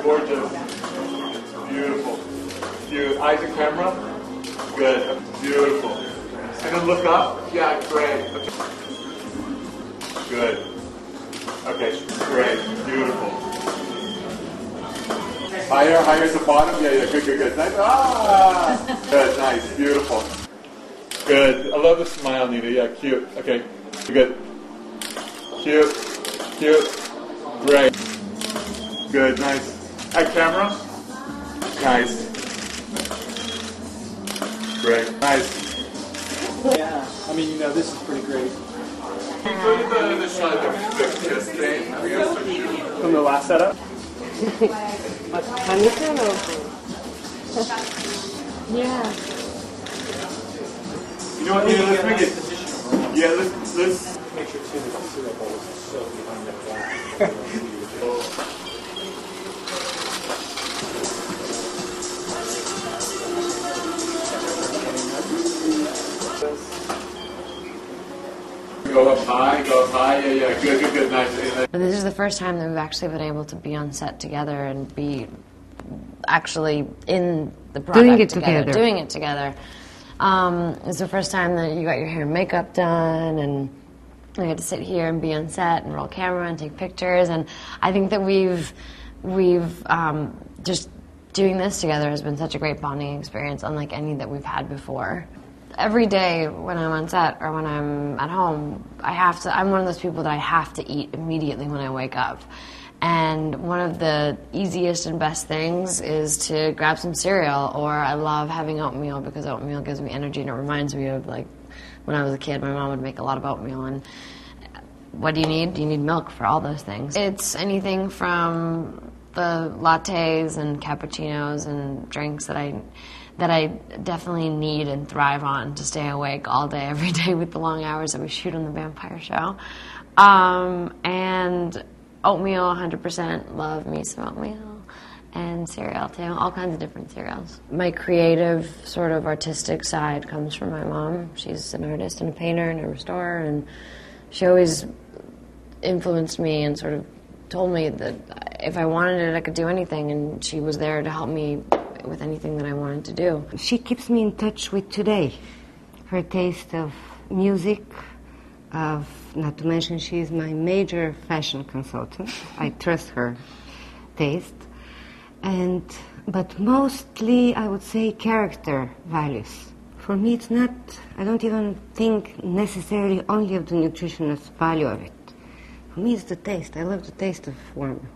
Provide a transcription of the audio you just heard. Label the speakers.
Speaker 1: Gorgeous. Beautiful. Cute. Eyes and camera. Good. Beautiful. And then look up. Yeah, great. Okay. Good. Okay, great. Beautiful. Higher, higher at the bottom. Yeah, good, good, good. Nice. Ah! Good, nice. Beautiful. Good. I love the smile, Nina. Yeah, cute. Okay. Good. Cute. Cute. Great. Good, nice. At camera. Nice. Great. Nice.
Speaker 2: Yeah, I mean, this is pretty great.
Speaker 1: Included the shot of the kiss thing.
Speaker 2: From the last setup?
Speaker 3: Yeah.
Speaker 1: You know what, Nina, let's make it. Yeah, let's.
Speaker 2: Make sure too that the cereal bowl is so behind the glass.
Speaker 1: Go up high, yeah, good, nice.
Speaker 3: This is the first time that we've actually been able to be on set together and be actually in the product
Speaker 4: doing it together.
Speaker 3: Doing it together. It's the first time that you got your hair and makeup done, and I get to sit here and be on set and roll camera and take pictures. And I think that we've just doing this together has been such a great bonding experience, unlike any that we've had before. Every day when I'm on set or when I'm at home, I'm one of those people that I have to eat immediately when I wake up. And one of the easiest and best things is to grab some cereal, or I love having oatmeal because oatmeal gives me energy, and it reminds me of, like, when I was a kid, my mom would make a lot of oatmeal. And what do you need? You need milk for all those things. It's anything from the lattes and cappuccinos and drinks that I definitely need and thrive on to stay awake all day, every day with the long hours that we shoot on the Vampire show. And oatmeal, 100%, love me some oatmeal. And cereal too, all kinds of different cereals. My creative, sort of artistic side comes from my mom. She's an artist and a painter and a restorer, and she always influenced me and sort of told me that if I wanted it, I could do anything, and she was there to help me with anything that I wanted to do.
Speaker 4: She keeps me in touch with today. Her taste of music, not to mention she's my major fashion consultant. I trust her taste. But mostly, I would say, character values. For me, it's not, I don't even think necessarily only of the nutritionist value of it. For me, it's the taste. I love the taste of warm